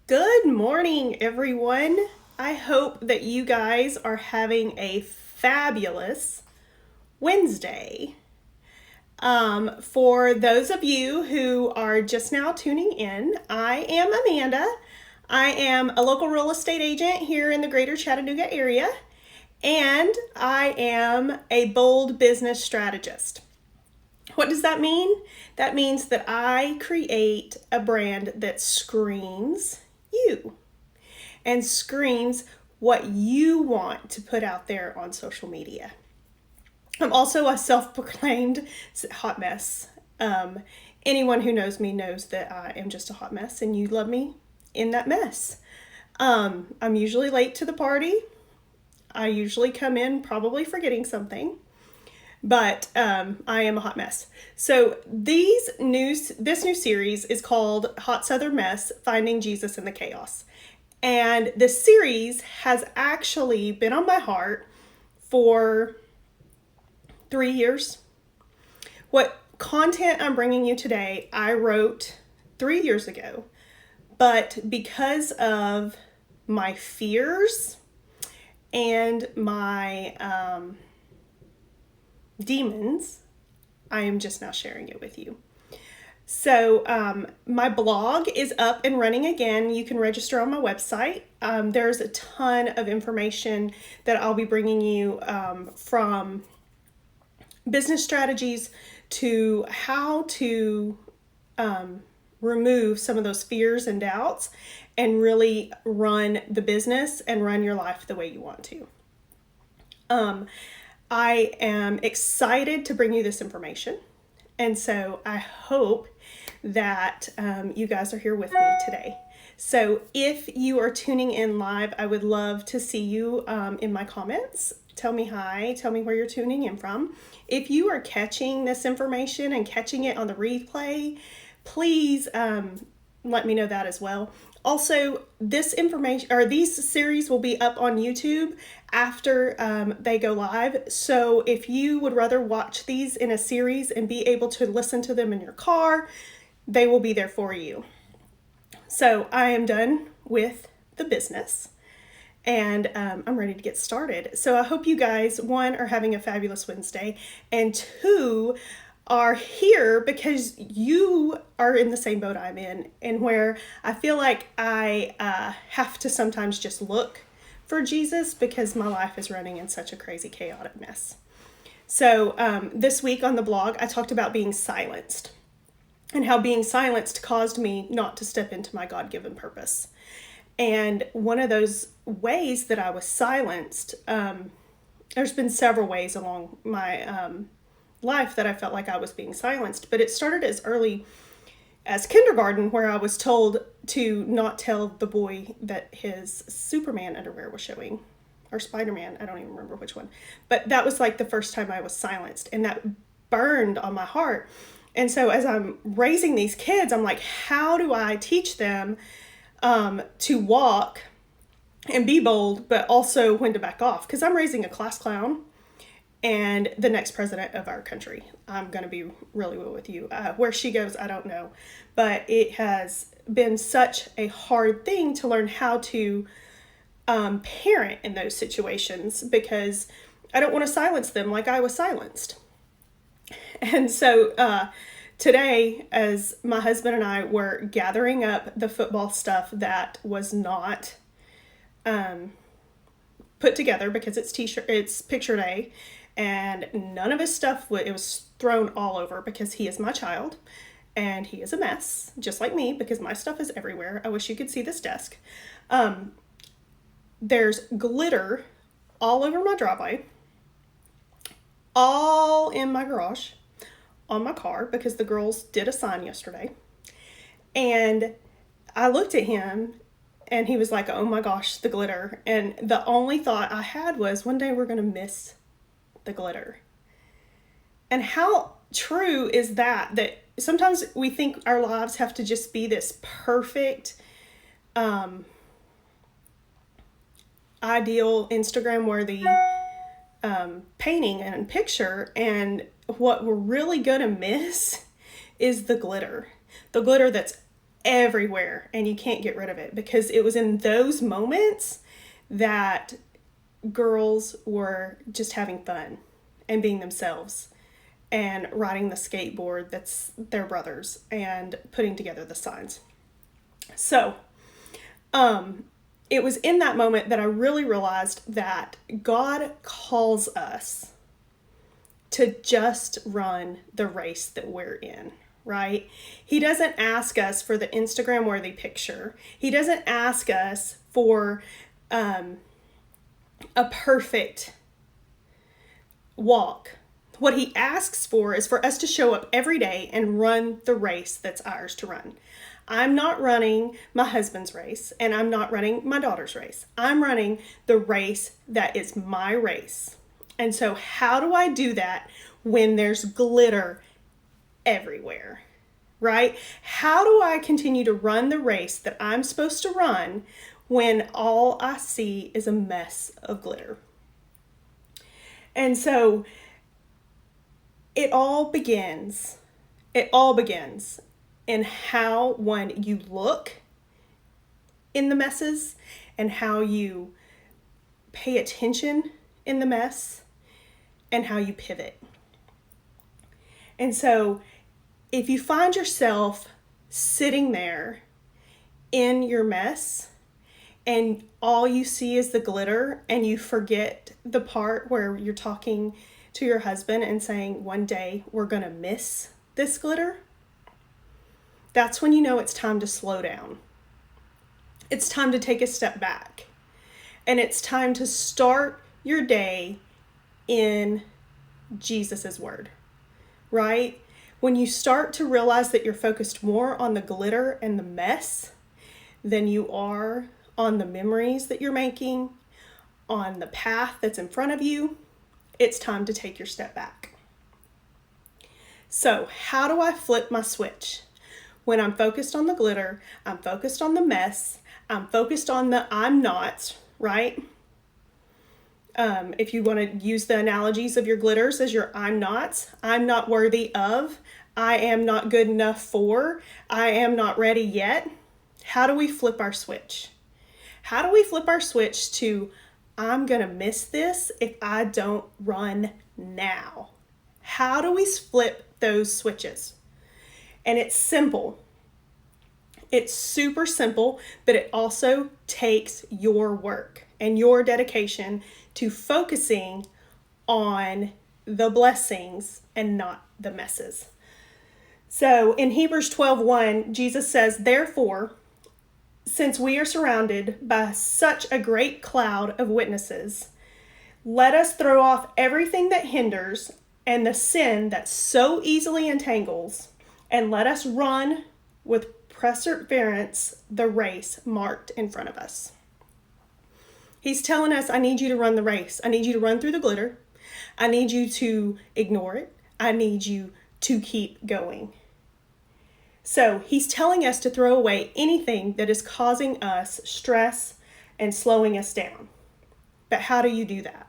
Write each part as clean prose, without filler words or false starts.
Good morning, everyone. I hope that you guys are having a fabulous Wednesday. For those of you who are just now tuning in, I am Amanda. I am a local real estate agent here in the Greater Chattanooga area, and I am a bold business strategist. What does that mean? That means that I create a brand that screams you and screams what you want to put out there on social media. I'm also a self-proclaimed hot mess. Anyone who knows me knows that I am just a hot mess, and you love me in that mess. I'm usually late to the party. I usually come in probably forgetting something, but I am a hot mess. So this new series is called Hot Southern Mess, Finding Jesus in the Chaos. And this series has actually been on my heart for 3 years. What content I'm bringing you today, I wrote 3 years ago, but because of my fears and my demons, I am just now sharing it with you. So my blog is up and running again. You can register on my website. There's a ton of information that I'll be bringing you from business strategies to how to remove some of those fears and doubts and really run the business and run your life the way you want to. I am excited to bring you this information. And so I hope that you guys are here with me today. So if you are tuning in live, I would love to see you in my comments. Tell me hi, tell me where you're tuning in from. If you are catching this information and catching it on the replay, please let me know that as well. Also, this information or these series will be up on YouTube after they go live. So if you would rather watch these in a series and be able to listen to them in your car, they will be there for you. So I am done with the business and I'm ready to get started. So I hope you guys, one, are having a fabulous Wednesday, and two, are here because you are in the same boat I'm in, and where I feel like I have to sometimes just look for Jesus because my life is running in such a crazy, chaotic mess. So this week on the blog, I talked about being silenced and how being silenced caused me not to step into my God-given purpose. And one of those ways that I was silenced, there's been several ways along my life that I felt like I was being silenced, but it started as early as kindergarten, where I was told to not tell the boy that his Superman underwear was showing, or Spider-Man, I don't even remember which one, but that was like the first time I was silenced, and that burned on my heart. And so as I'm raising these kids, I'm like, how do I teach them to walk and be bold, but also when to back off? Because I'm raising a class clown and the next president of our country. I'm going to be really real with you. Where she goes, I don't know. But it has been such a hard thing to learn how to parent in those situations, because I don't want to silence them like I was silenced. And so today, as my husband and I were gathering up the football stuff that was not put together, because it's picture day, and none of his stuff, it was thrown all over because he is my child and he is a mess, just like me, because my stuff is everywhere. I wish you could see this desk. There's glitter all over my driveway, all in my garage, on my car, because the girls did a sign yesterday. And I looked at him and he was like, oh my gosh, the glitter. And the only thought I had was, one day we're going to miss the glitter. And how true is that sometimes we think our lives have to just be this perfect, ideal, Instagram worthy painting and picture, and what we're really gonna miss is the glitter that's everywhere and you can't get rid of it, because it was in those moments that girls were just having fun and being themselves and riding the skateboard that's their brother's and putting together the signs. So, it was in that moment that I really realized that God calls us to just run the race that we're in, right? He doesn't ask us for the Instagram worthy picture. He doesn't ask us for a perfect walk. What he asks for is for us to show up every day and run the race that's ours to run. I'm not running my husband's race, and I'm not running my daughter's race. I'm running the race that is my race. And so how do I do that when there's glitter everywhere, right? How do I continue to run the race that I'm supposed to run when all I see is a mess of glitter? And so it all begins in how, one, you look in the messes and how you pay attention in the mess and how you pivot. And so if you find yourself sitting there in your mess and all you see is the glitter and you forget the part where you're talking to your husband and saying, one day we're going to miss this glitter, that's when you know it's time to slow down. It's time to take a step back. And it's time to start your day in Jesus's word, right? When you start to realize that you're focused more on the glitter and the mess than you are on the memories that you're making, on the path that's in front of you, it's time to take your step back. So, how do I flip my switch? When I'm focused on the glitter, I'm focused on the mess, I'm focused on the I'm nots, right? If you want to use the analogies of your glitters as your I'm nots, I'm not worthy of, I am not good enough for, I am not ready yet. How do we flip our switch? How do we flip our switch to I'm going to miss this if I don't run now? How do we flip those switches? And it's simple. It's super simple, but it also takes your work and your dedication to focusing on the blessings and not the messes. So in Hebrews 12:1, Jesus says, therefore, since we are surrounded by such a great cloud of witnesses, let us throw off everything that hinders and the sin that so easily entangles, and let us run with perseverance the race marked in front of us. He's telling us, I need you to run the race. I need you to run through the glitter. I need you to ignore it. I need you to keep going. So he's telling us to throw away anything that is causing us stress and slowing us down. But how do you do that?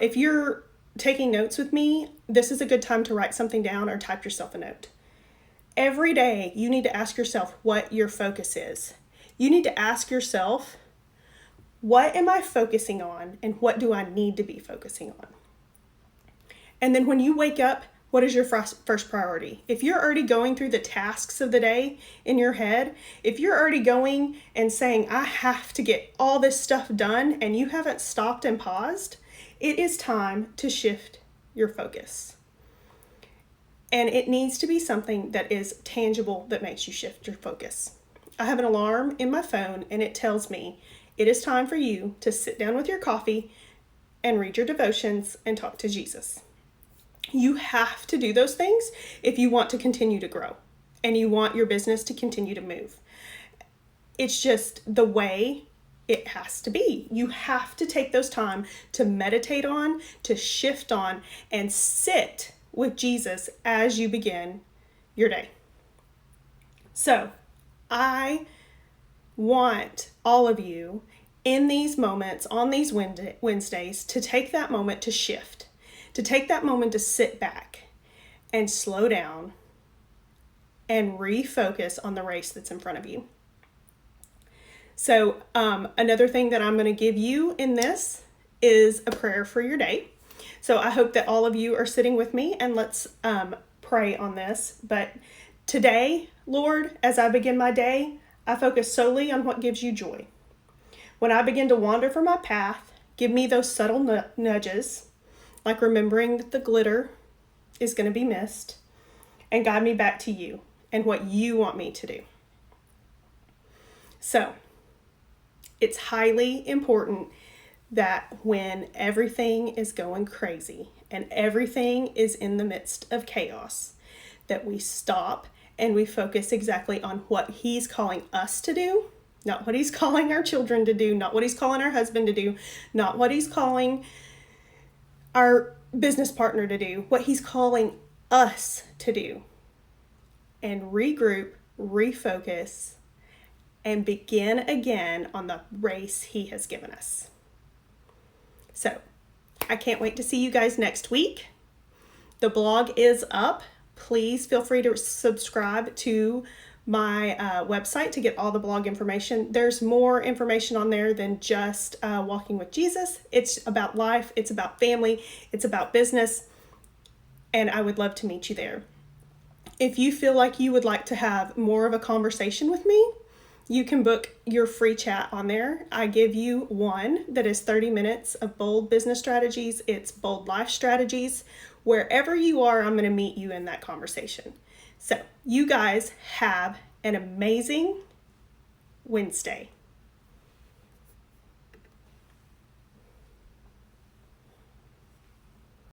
If you're taking notes with me, this is a good time to write something down or type yourself a note. Every day, you need to ask yourself what your focus is. You need to ask yourself, what am I focusing on and what do I need to be focusing on? And then when you wake up, what is your first priority? If you're already going through the tasks of the day in your head, if you're already going and saying, I have to get all this stuff done, and you haven't stopped and paused, it is time to shift your focus. And it needs to be something that is tangible that makes you shift your focus. I have an alarm in my phone and it tells me it is time for you to sit down with your coffee and read your devotions and talk to Jesus. You have to do those things if you want to continue to grow and you want your business to continue to move. It's just the way it has to be. You have to take those time to meditate on, to shift on, and sit with Jesus as you begin your day. So I want all of you in these moments, on these Wednesdays, to take that moment to shift, to take that moment to sit back and slow down and refocus on the race that's in front of you. So another thing that I'm going to give you in this is a prayer for your day. So I hope that all of you are sitting with me, and let's pray on this. But today, Lord, as I begin my day, I focus solely on what gives you joy. When I begin to wander from my path, give me those subtle nudges, like remembering that the glitter is going to be missed, and guide me back to you and what you want me to do. So, it's highly important that when everything is going crazy and everything is in the midst of chaos, that we stop and we focus exactly on what He's calling us to do, not what He's calling our children to do, not what He's calling our husband to do, not what He's calling our business partner to do, what He's calling us to do. And regroup, refocus, and begin again on the race He has given us. So, I can't wait to see you guys next week. The blog is up. Please feel free to subscribe to my website to get all the blog information. There's more information on there than just walking with Jesus. It's about life, it's about family, it's about business, and I would love to meet you there. If you feel like you would like to have more of a conversation with me, you can book your free chat on there. I give you one that is 30 minutes of bold business strategies. It's bold life strategies. Wherever you are, I'm going to meet you in that conversation. So you guys have an amazing Wednesday.